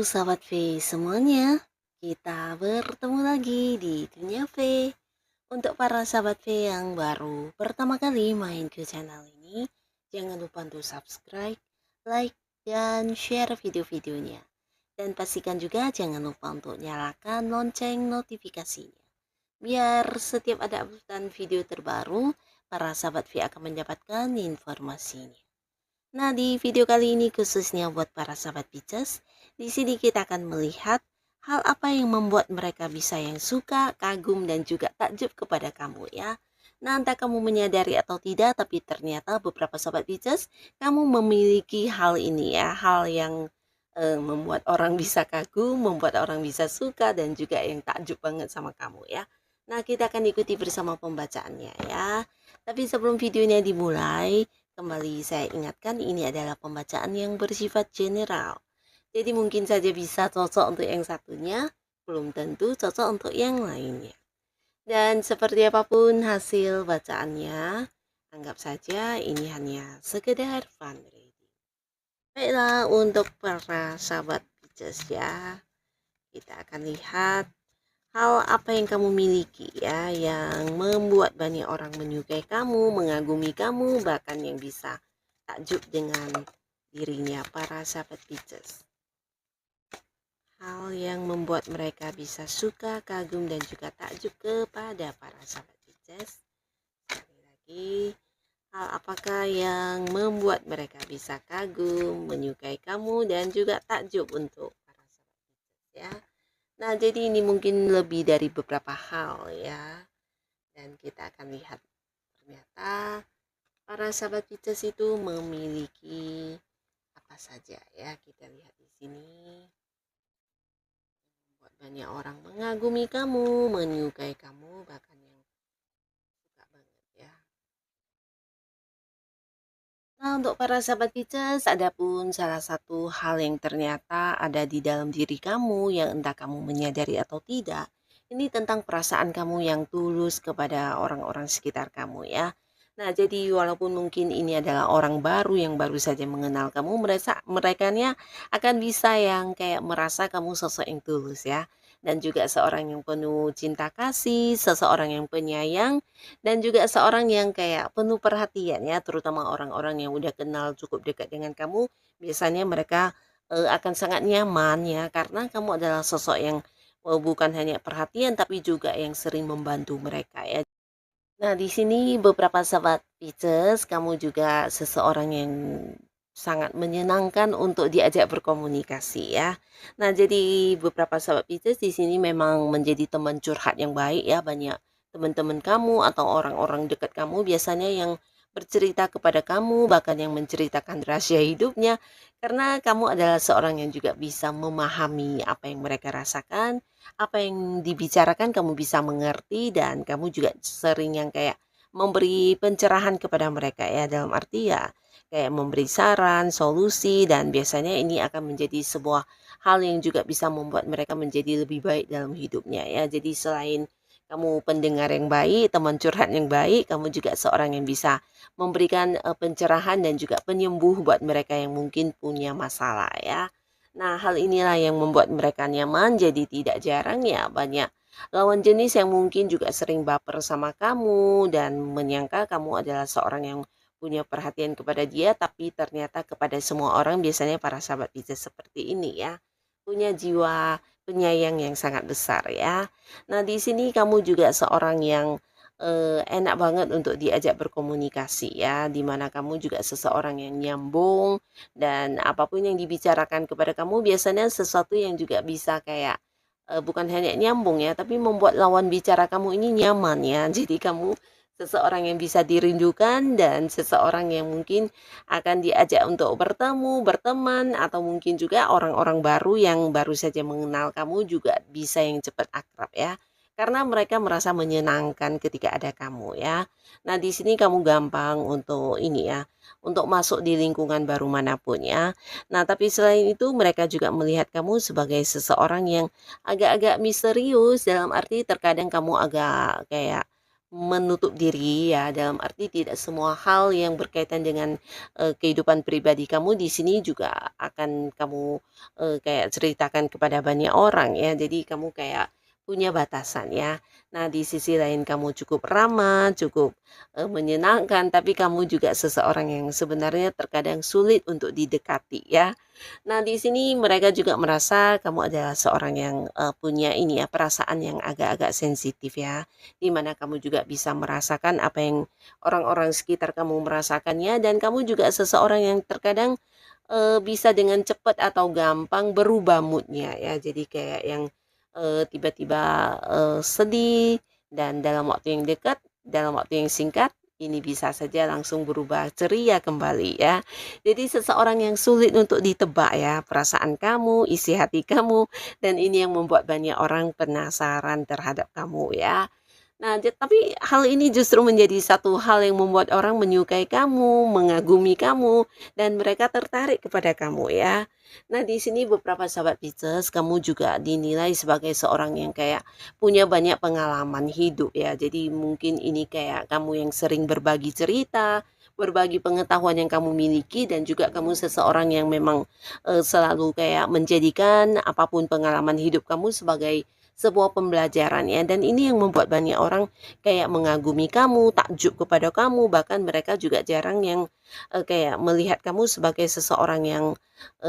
Sahabat V semuanya, kita bertemu lagi di Dunia V. Untuk para sahabat V yang baru pertama kali main ke channel ini, jangan lupa untuk subscribe, like, dan share video-videonya. Dan pastikan juga jangan lupa untuk nyalakan lonceng notifikasinya. Biar setiap ada updatean video terbaru, para sahabat V akan mendapatkan informasinya. Nah, di video kali ini khususnya buat para sahabat Pisces, di sini kita akan melihat hal apa yang membuat mereka bisa yang suka, kagum, dan juga takjub kepada kamu ya. Nah, entah kamu menyadari atau tidak, tapi ternyata beberapa sahabat Pisces, kamu memiliki hal ini ya, hal yang membuat orang bisa kagum, membuat orang bisa suka, dan juga yang takjub banget sama kamu ya. Nah, kita akan ikuti bersama pembacaannya ya. Tapi sebelum videonya dimulai, kembali saya ingatkan ini adalah pembacaan yang bersifat general. Jadi mungkin saja bisa cocok untuk yang satunya, belum tentu cocok untuk yang lainnya. Dan seperti apapun hasil bacaannya, anggap saja ini hanya sekedar fun reading. Baiklah, untuk para sahabat Pisces ya, kita akan lihat hal apa yang kamu miliki ya, yang membuat banyak orang menyukai kamu, mengagumi kamu, bahkan yang bisa takjub dengan dirinya para sahabat Pisces. Hal yang membuat mereka bisa suka, kagum, dan juga takjub kepada para sahabat Pisces. Sekali lagi, hal apakah yang membuat mereka bisa kagum, menyukai kamu, dan juga takjub untuk para sahabat Pisces ya. Nah, jadi ini mungkin lebih dari beberapa hal ya. Dan kita akan lihat ternyata para sahabat Pisces itu memiliki apa saja ya. Kita lihat di sini. Buat banyak orang mengagumi kamu, menyukai kamu, bahkan yang suka banget ya. Nah, untuk para sahabat Pisces, adapun salah satu hal yang ternyata ada di dalam diri kamu yang entah kamu menyadari atau tidak, ini tentang perasaan kamu yang tulus kepada orang-orang sekitar kamu ya. Nah, jadi walaupun mungkin ini adalah orang baru yang baru saja mengenal kamu, mereka akan bisa yang kayak merasa kamu sosok yang tulus ya. Dan juga seorang yang penuh cinta kasih, seseorang yang penyayang, dan juga seorang yang kayak penuh perhatian ya, terutama orang-orang yang udah kenal cukup dekat dengan kamu, biasanya mereka, akan sangat nyaman ya, karena kamu adalah sosok yang, bukan hanya perhatian tapi juga yang sering membantu mereka ya. Nah, di sini beberapa sahabat Pisces, kamu juga seseorang yang sangat menyenangkan untuk diajak berkomunikasi ya. Nah, jadi beberapa sahabat Pisces di sini memang menjadi teman curhat yang baik ya. Banyak teman-teman kamu atau orang-orang dekat kamu biasanya yang bercerita kepada kamu, bahkan yang menceritakan rahasia hidupnya, karena kamu adalah seorang yang juga bisa memahami apa yang mereka rasakan, apa yang dibicarakan kamu bisa mengerti, dan kamu juga sering yang kayak memberi pencerahan kepada mereka ya, dalam arti ya kayak memberi saran, solusi, dan biasanya ini akan menjadi sebuah hal yang juga bisa membuat mereka menjadi lebih baik dalam hidupnya ya. Jadi selain kamu pendengar yang baik, teman curhat yang baik, kamu juga seorang yang bisa memberikan pencerahan dan juga penyembuh buat mereka yang mungkin punya masalah ya. Nah, hal inilah yang membuat mereka nyaman, jadi tidak jarang ya banyak lawan jenis yang mungkin juga sering baper sama kamu dan menyangka kamu adalah seorang yang punya perhatian kepada dia, tapi ternyata kepada semua orang biasanya para sahabat Pisces seperti ini ya. Punya jiwa penyayang yang sangat besar ya. Nah, di sini kamu juga seorang yang enak banget untuk diajak berkomunikasi ya, di mana kamu juga seseorang yang nyambung dan apapun yang dibicarakan kepada kamu biasanya sesuatu yang juga bisa kayak bukan hanya nyambung ya, tapi membuat lawan bicara kamu ini nyaman ya. Jadi kamu seseorang yang bisa dirindukan dan seseorang yang mungkin akan diajak untuk bertemu, berteman, atau mungkin juga orang-orang baru yang baru saja mengenal kamu juga bisa yang cepat akrab ya. Karena mereka merasa menyenangkan ketika ada kamu ya. Nah, di sini kamu gampang untuk ini ya, untuk masuk di lingkungan baru manapun ya. Nah, tapi selain itu mereka juga melihat kamu sebagai seseorang yang agak-agak misterius, dalam arti terkadang kamu agak kayak menutup diri ya, dalam arti tidak semua hal yang berkaitan dengan, kehidupan pribadi kamu di sini juga akan kamu, kayak ceritakan kepada banyak orang ya. Jadi kamu kayak punya batasan ya. Nah, di sisi lain kamu cukup ramah, cukup, menyenangkan, tapi kamu juga seseorang yang sebenarnya terkadang sulit untuk didekati ya. Nah, di sini mereka juga merasa kamu adalah seorang yang, punya ini ya, perasaan yang agak-agak sensitif ya, di mana kamu juga bisa merasakan apa yang orang-orang sekitar kamu merasakannya dan kamu juga seseorang yang terkadang, bisa dengan cepat atau gampang berubah moodnya ya. Jadi kayak yang, tiba-tiba, sedih dan dalam waktu yang dekat, dalam waktu yang singkat, ini bisa saja langsung berubah ceria kembali ya. Jadi seseorang yang sulit untuk ditebak ya perasaan kamu, isi hati kamu, dan ini yang membuat banyak orang penasaran terhadap kamu ya. Nah, tapi hal ini justru menjadi satu hal yang membuat orang menyukai kamu, mengagumi kamu, dan mereka tertarik kepada kamu ya. Nah, di sini beberapa sahabat Pisces, kamu juga dinilai sebagai seorang yang kayak punya banyak pengalaman hidup ya. Jadi mungkin ini kayak kamu yang sering berbagi cerita, berbagi pengetahuan yang kamu miliki, dan juga kamu seseorang yang memang selalu kayak menjadikan apapun pengalaman hidup kamu sebagai sebuah pembelajaran ya, dan ini yang membuat banyak orang kayak mengagumi kamu, takjub kepada kamu, bahkan mereka juga jarang yang, kayak melihat kamu sebagai seseorang yang,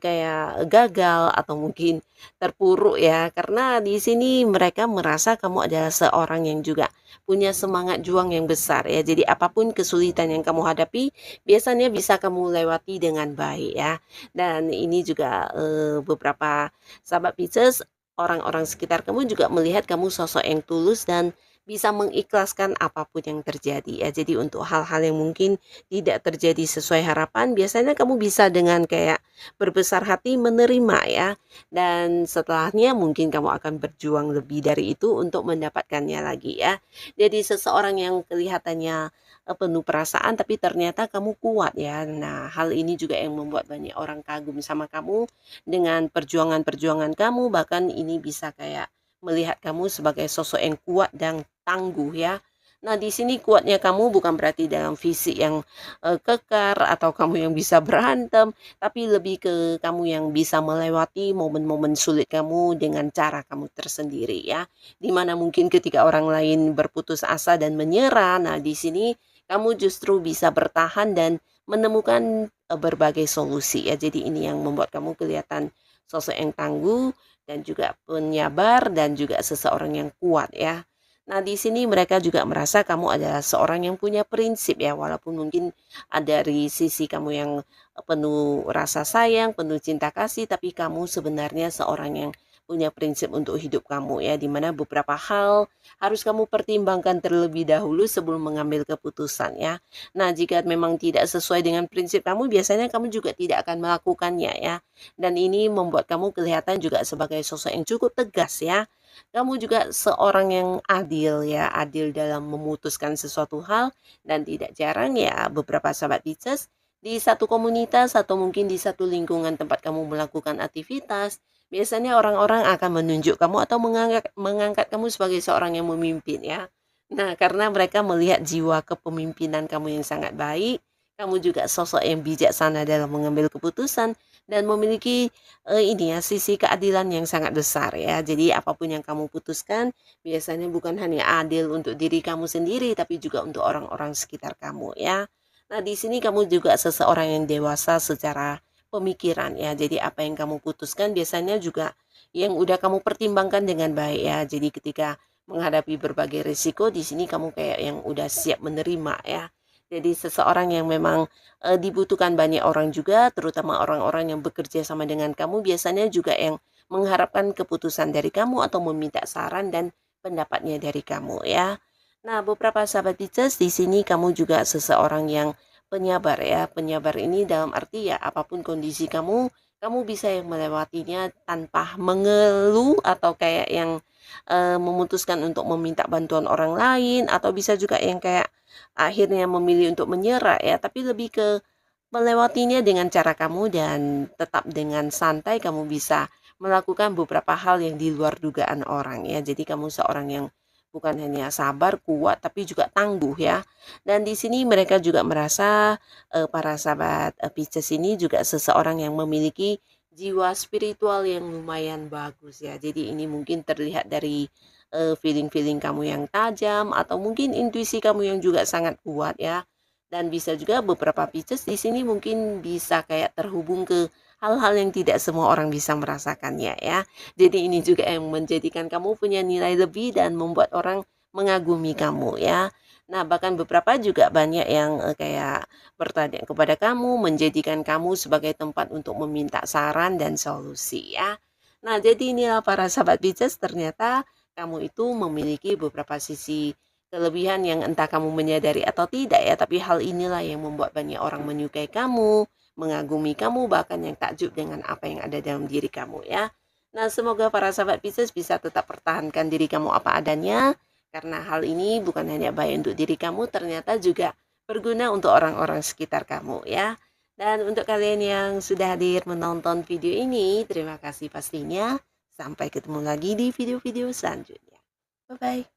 kayak gagal atau mungkin terpuruk ya. Karena di sini mereka merasa kamu adalah seorang yang juga punya semangat juang yang besar ya. Jadi apapun kesulitan yang kamu hadapi, biasanya bisa kamu lewati dengan baik ya. Dan ini juga, beberapa sahabat Pisces, orang-orang sekitar kamu juga melihat kamu sosok yang tulus dan bisa mengikhlaskan apapun yang terjadi ya. Jadi untuk hal-hal yang mungkin tidak terjadi sesuai harapan, biasanya kamu bisa dengan kayak berbesar hati menerima ya. Dan setelahnya mungkin kamu akan berjuang lebih dari itu untuk mendapatkannya lagi ya. Jadi seseorang yang kelihatannya penuh perasaan tapi ternyata kamu kuat ya. Nah, hal ini juga yang membuat banyak orang kagum sama kamu dengan perjuangan-perjuangan kamu, bahkan ini bisa kayak melihat kamu sebagai sosok yang kuat dan tangguh ya. Nah, di sini kuatnya kamu bukan berarti dalam fisik yang, kekar atau kamu yang bisa berantem, tapi lebih ke kamu yang bisa melewati momen-momen sulit kamu dengan cara kamu tersendiri ya. Di mana mungkin ketika orang lain berputus asa dan menyerah, nah di sini kamu justru bisa bertahan dan menemukan, berbagai solusi ya. Jadi ini yang membuat kamu kelihatan sosok yang tangguh dan juga penyabar dan juga seseorang yang kuat ya. Nah, di sini mereka juga merasa kamu adalah seorang yang punya prinsip ya, walaupun mungkin ada dari sisi kamu yang penuh rasa sayang, penuh cinta kasih, tapi kamu sebenarnya seorang yang punya prinsip untuk hidup kamu ya, di mana beberapa hal harus kamu pertimbangkan terlebih dahulu sebelum mengambil keputusan ya. Nah, jika memang tidak sesuai dengan prinsip kamu, biasanya kamu juga tidak akan melakukannya ya. Dan ini membuat kamu kelihatan juga sebagai sosok yang cukup tegas ya. Kamu juga seorang yang adil ya, adil dalam memutuskan sesuatu hal dan tidak jarang ya beberapa sahabat Pisces di satu komunitas atau mungkin di satu lingkungan tempat kamu melakukan aktivitas, biasanya orang-orang akan menunjuk kamu atau mengangkat mengangkat kamu sebagai seorang yang memimpin ya. Nah, karena mereka melihat jiwa kepemimpinan kamu yang sangat baik, kamu juga sosok yang bijaksana dalam mengambil keputusan dan memiliki, ini ya, sisi keadilan yang sangat besar ya. Jadi apapun yang kamu putuskan, biasanya bukan hanya adil untuk diri kamu sendiri, tapi juga untuk orang-orang sekitar kamu ya. Nah, di sini kamu juga seseorang yang dewasa secara pemikiran ya. Jadi apa yang kamu putuskan biasanya juga yang udah kamu pertimbangkan dengan baik ya. Jadi ketika menghadapi berbagai risiko, di sini kamu kayak yang udah siap menerima ya. Jadi seseorang yang memang, dibutuhkan banyak orang juga, terutama orang-orang yang bekerja sama dengan kamu biasanya juga yang mengharapkan keputusan dari kamu atau meminta saran dan pendapatnya dari kamu ya. Nah, beberapa sahabat Pisces, di sini kamu juga seseorang yang penyabar ya. Penyabar ini dalam arti ya apapun kondisi kamu, kamu bisa yang melewatinya tanpa mengeluh atau kayak yang, memutuskan untuk meminta bantuan orang lain atau bisa juga yang kayak akhirnya memilih untuk menyerah ya, tapi lebih ke melewatinya dengan cara kamu dan tetap dengan santai kamu bisa melakukan beberapa hal yang di luar dugaan orang ya. Jadi kamu seorang yang bukan hanya sabar, kuat, tapi juga tangguh ya. Dan di sini mereka juga merasa, para sahabat, Pisces ini juga seseorang yang memiliki jiwa spiritual yang lumayan bagus ya. Jadi ini mungkin terlihat dari, feeling-feeling kamu yang tajam atau mungkin intuisi kamu yang juga sangat kuat ya. Dan bisa juga beberapa Pisces di sini mungkin bisa kayak terhubung ke hal-hal yang tidak semua orang bisa merasakannya ya. Jadi ini juga yang menjadikan kamu punya nilai lebih dan membuat orang mengagumi kamu ya. Nah, bahkan beberapa juga banyak yang, kayak bertanya kepada kamu, menjadikan kamu sebagai tempat untuk meminta saran dan solusi ya. Nah, jadi inilah para sahabat Pisces, ternyata kamu itu memiliki beberapa sisi kelebihan yang entah kamu menyadari atau tidak ya, tapi hal inilah yang membuat banyak orang menyukai kamu, mengagumi kamu, bahkan yang takjub dengan apa yang ada dalam diri kamu ya. Nah, semoga para sahabat Pisces bisa tetap pertahankan diri kamu apa adanya, karena hal ini bukan hanya baik untuk diri kamu, ternyata juga berguna untuk orang-orang sekitar kamu ya. Dan untuk kalian yang sudah hadir menonton video ini, terima kasih pastinya. Sampai ketemu lagi di video-video selanjutnya. Bye-bye.